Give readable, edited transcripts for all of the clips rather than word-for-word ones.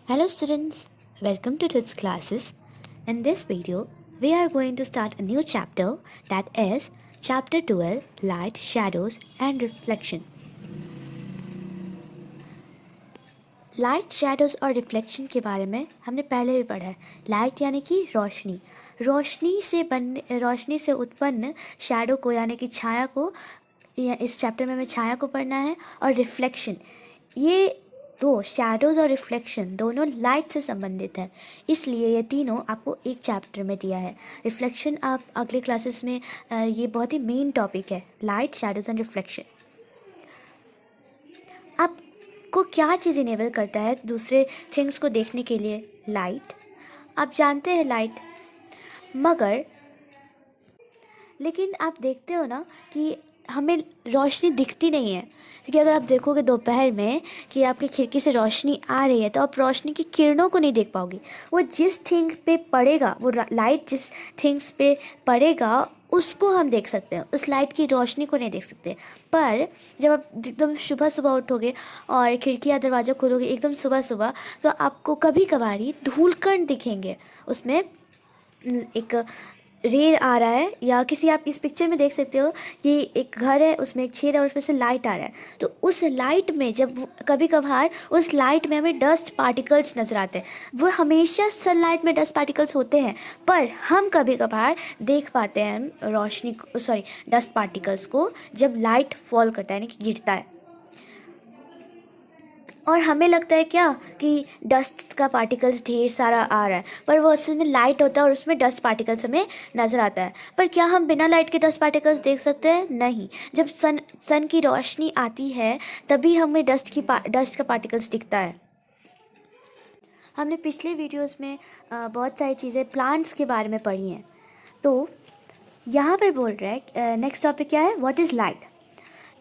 Hello students, welcome to today's classes. In this video, we are going to start a new chapter that is chapter 12 Light, Shadows and Reflection. Light shadows और reflection के बारे में हमने पहले भी पढ़ा है। लाइट यानी कि रोशनी, रोशनी से उत्पन्न शैडो को यानी कि छाया को, इस चैप्टर में हमें छाया को पढ़ना है। और रिफ्लेक्शन, ये दो शैडोज़ और रिफ्लेक्शन दोनों लाइट से संबंधित है, इसलिए ये तीनों आपको एक चैप्टर में दिया है। रिफ्लेक्शन आप अगले क्लासेस में, ये बहुत ही मेन टॉपिक है, लाइट, शैडोज़ एंड रिफ्लेक्शन। आपको क्या चीज़ इनेबल करता है दूसरे थिंग्स को देखने के लिए? लाइट। आप जानते हैं लाइट, मगर लेकिन आप देखते हो ना कि हमें रोशनी दिखती नहीं है, क्योंकि अगर आप देखोगे दोपहर में कि आपकी खिड़की से रोशनी आ रही है तो आप रोशनी की किरणों को नहीं देख पाओगे। वो जिस थिंग पे पड़ेगा, वो लाइट जिस थिंग्स पे पड़ेगा उसको हम देख सकते हैं, उस लाइट की रोशनी को नहीं देख सकते। पर जब आप एकदम सुबह सुबह उठोगे और खिड़की या दरवाज़ा खोलोगे एकदम सुबह सुबह, तो आपको कभी कभार धूलकण दिखेंगे। उसमें एक रे आ रहा है, या किसी, आप इस पिक्चर में देख सकते हो कि एक घर है, उसमें एक छेद है और उसमें से लाइट आ रहा है। तो उस लाइट में जब कभी कभार उस लाइट में हमें डस्ट पार्टिकल्स नज़र आते हैं। वो हमेशा सनलाइट में डस्ट पार्टिकल्स होते हैं, पर हम कभी कभार देख पाते हैं रोशनी को, सॉरी, डस्ट पार्टिकल्स को जब लाइट फॉल करता है, यानी कि गिरता है। और हमें लगता है क्या कि डस्ट का पार्टिकल्स ढेर सारा आ रहा है, पर वो असल में लाइट होता है और उसमें डस्ट पार्टिकल्स हमें नज़र आता है। पर क्या हम बिना लाइट के डस्ट पार्टिकल्स देख सकते हैं? नहीं। जब सन की रोशनी आती है तभी हमें डस्ट का पार्टिकल्स दिखता है। हमने पिछले वीडियोस में बहुत सारी चीज़ें प्लांट्स के बारे में पढ़ी हैं। तो यहाँ पर बोल रहा है, नेक्स्ट टॉपिक क्या है? What is light.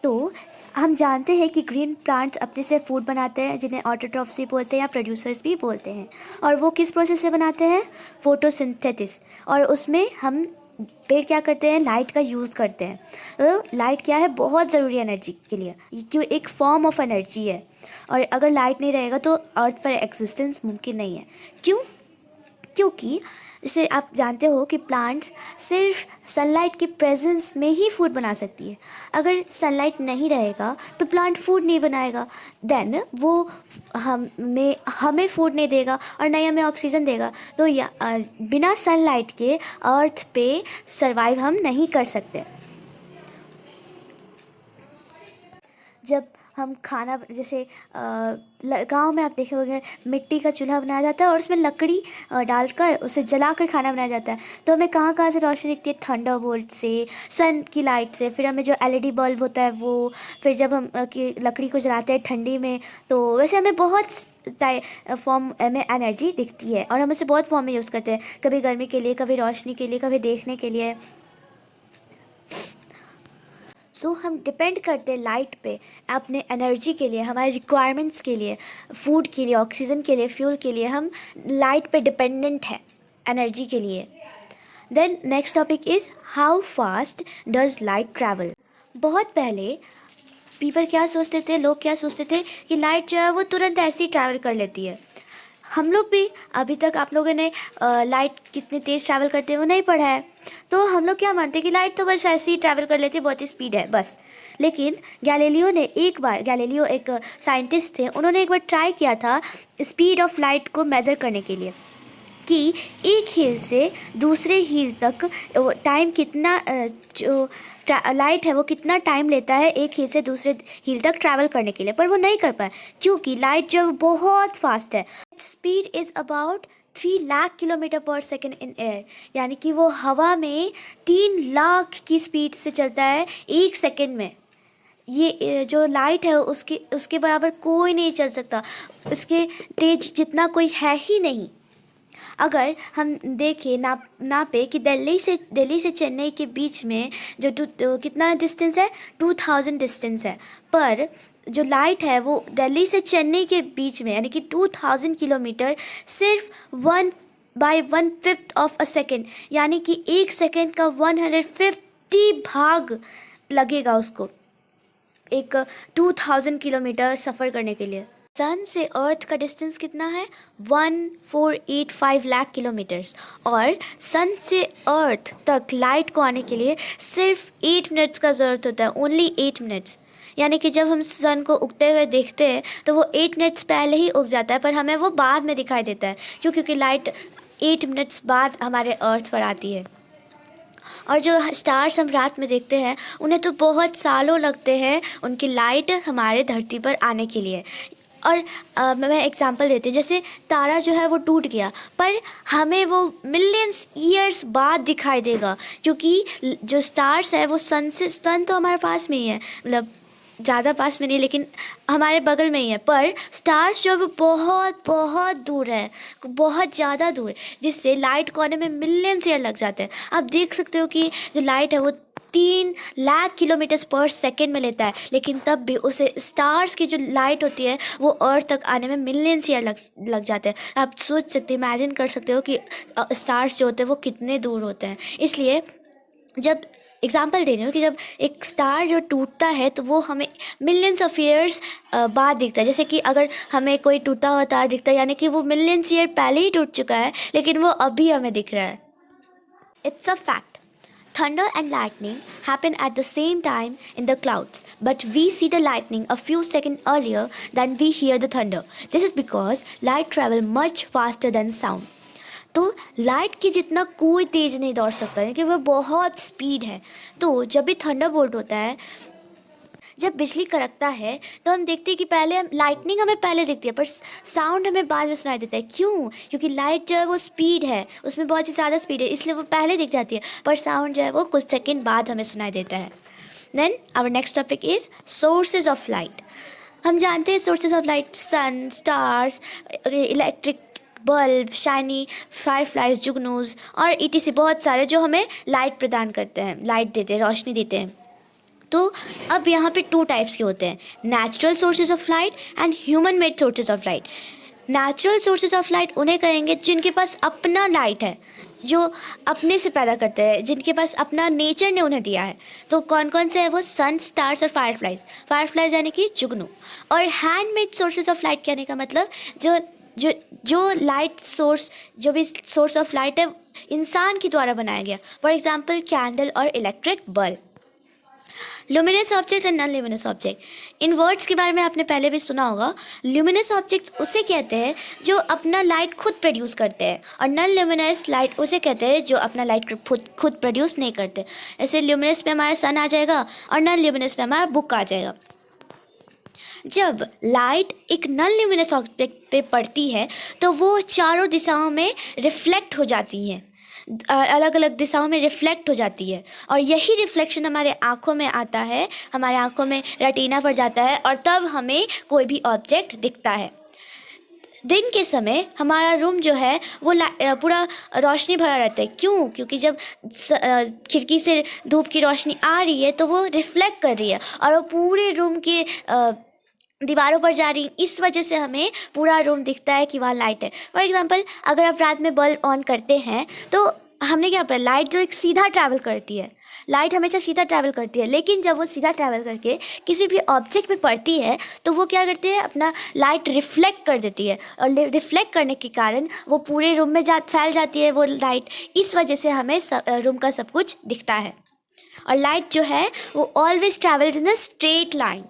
तो हम जानते हैं कि ग्रीन प्लांट्स अपने से फूड बनाते हैं, जिन्हें ऑटोट्रॉफ्स भी बोलते हैं या प्रोड्यूसर्स भी बोलते हैं। और वो किस प्रोसेस से बनाते हैं? फोटोसिंथेसिस। और उसमें हम पेड़ क्या करते हैं? लाइट का यूज़ करते हैं। तो लाइट क्या है? बहुत ज़रूरी एनर्जी के लिए, क्यों एक फॉर्म ऑफ एनर्जी है। और अगर लाइट नहीं रहेगा तो अर्थ पर एग्जिस्टेंस मुमकिन नहीं है। क्यों? क्योंकि जैसे आप जानते हो कि प्लांट्स सिर्फ सनलाइट के प्रेजेंस में ही फूड बना सकती है। अगर सनलाइट नहीं रहेगा तो प्लांट फूड नहीं बनाएगा, देन वो हमें फूड नहीं देगा और नहीं हमें ऑक्सीजन देगा। तो बिना सनलाइट के अर्थ पे सरवाइव हम नहीं कर सकते। जब हम खाना, जैसे गांव में आप देखे होंगे मिट्टी का चूल्हा बनाया जाता है और उसमें लकड़ी डालकर उसे जलाकर खाना बनाया जाता है। तो हमें कहाँ कहाँ से रोशनी दिखती है? थंडरबोल्ट से, सन की लाइट से, फिर हमें जो एलईडी बल्ब होता है वो, फिर जब हम लकड़ी को जलाते हैं ठंडी में, तो वैसे हमें बहुत फॉर्म में एनर्जी दिखती है और हम इसे बहुत फॉर्म में यूज़ करते हैं, कभी गर्मी के लिए, कभी रोशनी के लिए, कभी देखने के लिए। सो हम डिपेंड करते हैं लाइट पे अपने एनर्जी के लिए, हमारे रिक्वायरमेंट्स के लिए, फूड के लिए, ऑक्सीजन के लिए, फ्यूल के लिए। हम लाइट पे डिपेंडेंट है एनर्जी के लिए। Then next topic is how fast does light travel. बहुत पहले पीपल क्या सोचते थे, लोग क्या सोचते थे कि लाइट जो है वो तुरंत ऐसे ही ट्रैवल कर लेती है। हम लोग भी अभी तक, आप लोगों ने लाइट कितनी तेज़ ट्रैवल करते हैं वो नहीं पढ़ा है, तो हम लोग क्या मानते हैं कि लाइट तो बस ऐसे ही ट्रैवल कर लेती है, बहुत ही स्पीड है बस। लेकिन गैलीलियो एक साइंटिस्ट थे, उन्होंने एक बार ट्राई किया था स्पीड ऑफ लाइट को मेज़र करने के लिए कि एक हील से दूसरे हील तक टाइम कितना, जो लाइट है वो कितना टाइम लेता है एक हील से दूसरे हील तक ट्रैवल करने के लिए। पर वो नहीं कर पाए, क्योंकि लाइट जो बहुत फास्ट है। Speed is about 3 lakh kilometre पर सेकेंड इन एयर, यानी कि वो हवा में 3 लाख की स्पीड से चलता है एक सेकेंड में। ये जो लाइट है उसके बराबर कोई नहीं चल सकता, उसके तेज जितना कोई है ही नहीं। अगर हम देखें नापे कि दिल्ली से चेन्नई के बीच में जो कितना डिस्टेंस है, 2000 डिस्टेंस है। पर जो लाइट है वो दिल्ली से चेन्नई के बीच में, यानी कि 2000 किलोमीटर, सिर्फ 1/1/5 ऑफ अ सेकेंड, यानी कि एक सेकेंड का 150 भाग लगेगा उसको एक 2000 किलोमीटर सफ़र करने के लिए। सन से अर्थ का डिस्टेंस कितना है? 1485 लाख किलोमीटर्स। और सन से अर्थ तक लाइट को आने के लिए सिर्फ 8 मिनट्स का ज़रूरत होता है, ओनली 8 मिनट्स। यानी कि जब हम सन को उगते हुए देखते हैं तो वो 8 मिनट्स पहले ही उग जाता है, पर हमें वो बाद में दिखाई देता है। क्यों? क्योंकि लाइट 8 मिनट्स बाद हमारे अर्थ पर आती है। और जो स्टार्स हम रात में देखते हैं उन्हें तो बहुत सालों लगते हैं उनकी लाइट हमारे धरती पर आने के लिए। और मैं एग्जांपल देती हूँ, जैसे तारा जो है वो टूट गया, पर हमें वो मिलियंस ईयर्स बाद दिखाई देगा, क्योंकि जो स्टार्स है वो सन तो हमारे पास में ही है, मतलब ज़्यादा पास में नहीं लेकिन हमारे बगल में ही है, पर स्टार्स जो है वो बहुत बहुत दूर है, बहुत ज़्यादा दूर, जिससे लाइट को आने में मिलियंस ईयर लग जाते हैं। आप देख सकते हो कि जो लाइट है वो 3 लाख किलोमीटर्स पर सेकेंड में लेता है, लेकिन तब भी उसे स्टार्स की जो लाइट होती है वो अर्थ तक आने में मिलियंस ईयर लग जाते हैं। आप सोच सकते, इमेजिन कर सकते हो कि स्टार्स जो होते हैं वो कितने दूर होते हैं। इसलिए जब एग्जाम्पल दे रही हूँ कि जब एक स्टार जो टूटता है तो वो हमें मिलियंस ऑफ ईयर्स बाद दिखता है। जैसे कि अगर हमें कोई टूटा हुआ तार दिखता है, यानी कि वो मिलियंस ईयर पहले ही टूट चुका है, लेकिन वो अभी हमें दिख रहा है। It's a fact. Thunder and lightning happen at the same time in the clouds, but we see the lightning a few seconds earlier than we hear the thunder. This is because light travels much faster than sound. तो light की जितना कोई तेज़ नहीं दौड़ सकता है, कि वो बहुत स्पीड है। तो जब भी थंडर बोल्ट होता है, जब बिजली कड़कता है, तो हम देखते हैं कि पहले लाइटनिंग हमें पहले दिखती है, पर साउंड हमें बाद में सुनाई देता है। क्यों? क्योंकि लाइट जो है वो स्पीड है, उसमें बहुत ही ज़्यादा स्पीड है, इसलिए वो पहले दिख जाती है, पर साउंड जो है वो कुछ सेकेंड बाद हमें सुनाई देता है। Then our next topic is sources of light. हम जानते हैं sources of light, sun, stars, electric bulb, shiny fireflies, जुगनूज और ETC, बहुत सारे जो हमें लाइट प्रदान करते हैं, लाइट देते हैं, रोशनी देते हैं। तो अब यहाँ पे 2 टाइप्स के होते हैं, natural sources of light and human made sources of light. Natural sources of light उन्हें कहेंगे जिनके पास अपना लाइट है, जो अपने से पैदा करते हैं, जिनके पास अपना नेचर ने उन्हें दिया है। तो कौन कौन से है वो? सन, स्टार्स और फायरफ्लाइज यानी कि जुगनू। और हैंडमेड सोर्सेज ऑफ लाइट कहने का मतलब जो जो जो लाइट सोर्स, जो भी सोर्स ऑफ लाइट है इंसान के द्वारा बनाया गया। फॉर एग्जाम्पल कैंडल और इलेक्ट्रिक बल्ब। ल्यूमिनस ऑब्जेक्ट और नॉन ल्यूमिनस ऑब्जेक्ट, इन वर्ड्स के बारे में आपने पहले भी सुना होगा। ल्यूमिनस ऑब्जेक्ट्स उसे कहते हैं जो अपना लाइट खुद प्रोड्यूस करते हैं, और नॉन ल्यूमिनस लाइट उसे कहते हैं जो अपना लाइट खुद प्रोड्यूस नहीं करते। ऐसे ल्यूमिनस पे हमारा सन आ जाएगा और नॉन ल्यूमिनस पे हमारा बुक आ जाएगा। जब लाइट एक नॉन ल्यूमिनस ऑब्जेक्ट पे पड़ती है तो वो चारों दिशाओं में रिफ्लेक्ट हो जाती है, अलग अलग दिशाओं में रिफ्लेक्ट हो जाती है, और यही रिफ्लेक्शन हमारे आँखों में आता है, हमारे आँखों में रेटिना पर जाता है, और तब हमें कोई भी ऑब्जेक्ट दिखता है। दिन के समय हमारा रूम जो है वो पूरा रोशनी भरा रहता है। क्यों? क्योंकि जब खिड़की से धूप की रोशनी आ रही है तो वो रिफ्लेक्ट कर रही है और वो पूरे रूम के दीवारों पर जा रही, इस वजह से हमें पूरा रूम दिखता है कि वहाँ लाइट है। फॉर एग्जांपल अगर आप रात में बल्ब ऑन करते हैं तो हमने क्या पढ़ा, लाइट जो एक सीधा ट्रैवल करती है, लाइट हमेशा सीधा ट्रैवल करती है, लेकिन जब वो सीधा ट्रैवल करके किसी भी ऑब्जेक्ट पे पड़ती है तो वो क्या करती है, अपना लाइट रिफ्लेक्ट कर देती है, और रिफ्लेक्ट करने के कारण वो पूरे रूम में फैल जाती है वो लाइट। इस वजह से हमें रूम का सब कुछ दिखता है। और लाइट जो है वो always travels in a straight line.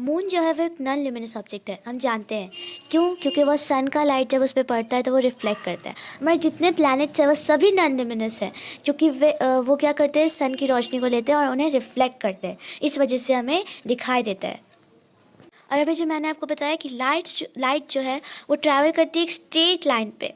Moon जो है वो एक नॉन ल्यूमिनस ऑब्जेक्ट है, हम जानते हैं। क्यों? क्योंकि वो सन का लाइट जब उस पर पड़ता है तो वो रिफ्लेक्ट करता है। हमारे जितने प्लैनेट्स हैं वो सभी नॉन ल्यूमिनस हैं, क्योंकि वो क्या करते हैं, सन की रोशनी को लेते हैं और उन्हें रिफ्लेक्ट करते हैं, इस वजह से हमें दिखाई देता है। और अभी जो मैंने आपको बताया कि लाइट जो है वो ट्रैवल करती है एक स्ट्रेट लाइन पे।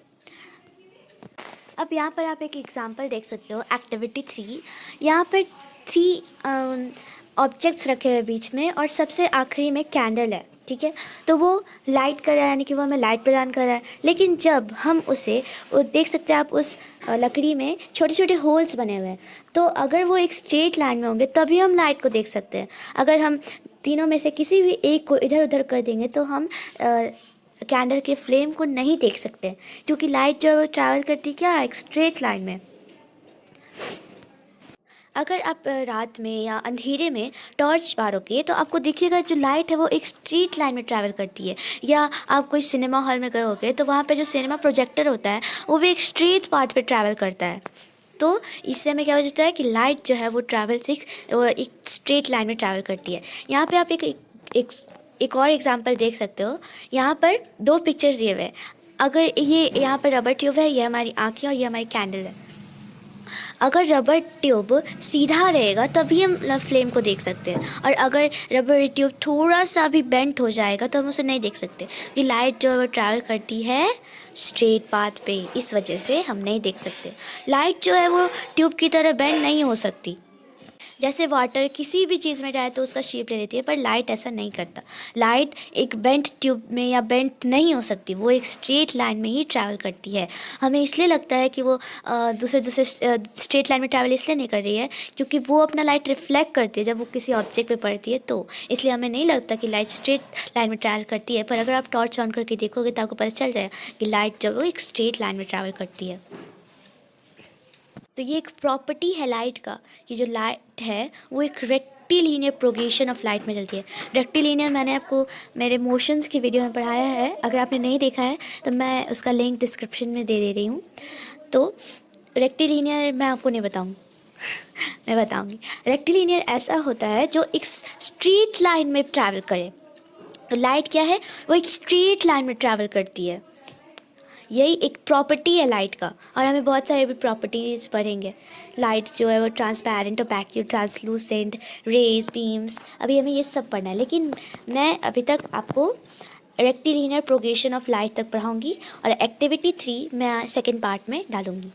अब यहाँ पर आप एक एग्जाम्पल देख सकते हो, एक्टिविटी 3। यहाँ पर 3 ऑब्जेक्ट्स रखे हुए बीच में, और सबसे आखिरी में कैंडल है, ठीक है। तो वो लाइट कर रहा है, यानी कि वो हमें लाइट प्रदान कर रहा है, लेकिन जब हम उसे देख सकते हैं आप, उस लकड़ी में छोटे छोटे होल्स बने हुए हैं, तो अगर वो एक स्ट्रेट लाइन में होंगे तभी हम लाइट को देख सकते हैं। अगर हम तीनों में से किसी भी एक को इधर उधर कर देंगे तो हम कैंडल के फ्लेम को नहीं देख सकते, क्योंकि लाइट जो है वो ट्रैवल करती क्या, एक स्ट्रेट लाइन में। अगर आप रात में या अंधेरे में टॉर्च मारोगे तो आपको दिखेगा जो लाइट है वो एक स्ट्रेट लाइन में ट्रैवल करती है। या आप कोई सिनेमा हॉल में गए होगे तो वहाँ पे जो सिनेमा प्रोजेक्टर होता है वो भी एक स्ट्रेट पाथ पे ट्रैवल करता है। तो इससे हमें क्या हो जाता है कि लाइट जो है वो एक स्ट्रेट लाइन में ट्रैवल करती है। यहाँ पे आप एक और एग्जांपल देख सकते हो। यहाँ पर दो पिक्चर्स दिए हुए हैं। अगर ये यहाँ पर रबर ट्यूब है, ये हमारी आँखें और ये हमारी कैंडल है। अगर रबर ट्यूब सीधा रहेगा तभी हम फ्लेम को देख सकते हैं, और अगर रबर ट्यूब थोड़ा सा भी बेंट हो जाएगा तो हम उसे नहीं देख सकते। कि लाइट जो है वो ट्रैवल करती है स्ट्रेट पाथ पे, इस वजह से हम नहीं देख सकते। लाइट जो है वो ट्यूब की तरह बेंड नहीं हो सकती। जैसे वाटर किसी भी चीज़ में जाए तो उसका शेप ले लेती है, पर लाइट ऐसा नहीं करता। लाइट एक बेंट ट्यूब में या बेंट नहीं हो सकती, वो एक स्ट्रेट लाइन में ही ट्रैवल करती है। हमें इसलिए लगता है कि वो दूसरे स्ट्रेट लाइन में ट्रैवल इसलिए नहीं कर रही है क्योंकि वो अपना लाइट रिफ्लेक्ट करती है जब वो किसी ऑब्जेक्ट पे पड़ती है, तो इसलिए हमें नहीं लगता कि लाइट स्ट्रेट लाइन में ट्रैवल करती है। पर अगर आप टॉर्च ऑन करके देखोगे तो आपको पता चल जाएगा कि लाइट जो वो एक स्ट्रेट लाइन में ट्रैवल करती है। तो ये एक प्रॉपर्टी है लाइट का कि जो लाइट है वो एक रेक्टिलिनियर प्रोगेशन ऑफ लाइट में चलती है। रेक्टिलिनियर मैंने आपको मेरे मोशंस की वीडियो में पढ़ाया है, अगर आपने नहीं देखा है तो मैं उसका लिंक डिस्क्रिप्शन में दे रही हूँ। तो रेक्टिलिनियर मैं आपको नहीं बताऊँ मैं बताऊँगी। रेक्टिलिनियर ऐसा होता है जो एक स्ट्रेट लाइन में ट्रैवल करे। तो लाइट क्या है, वो एक स्ट्रेट लाइन में ट्रैवल करती है। यही एक प्रॉपर्टी है लाइट का। और हमें बहुत सारे भी प्रॉपर्टीज पढ़ेंगे। लाइट जो है वो transparent, opaque, translucent, rays, beams, अभी हमें ये सब पढ़ना है। लेकिन मैं अभी तक आपको रेक्टिलिनियर प्रोगेशन ऑफ लाइट तक पढ़ाऊँगी और एक्टिविटी 3 मैं सेकेंड पार्ट में डालूँगी।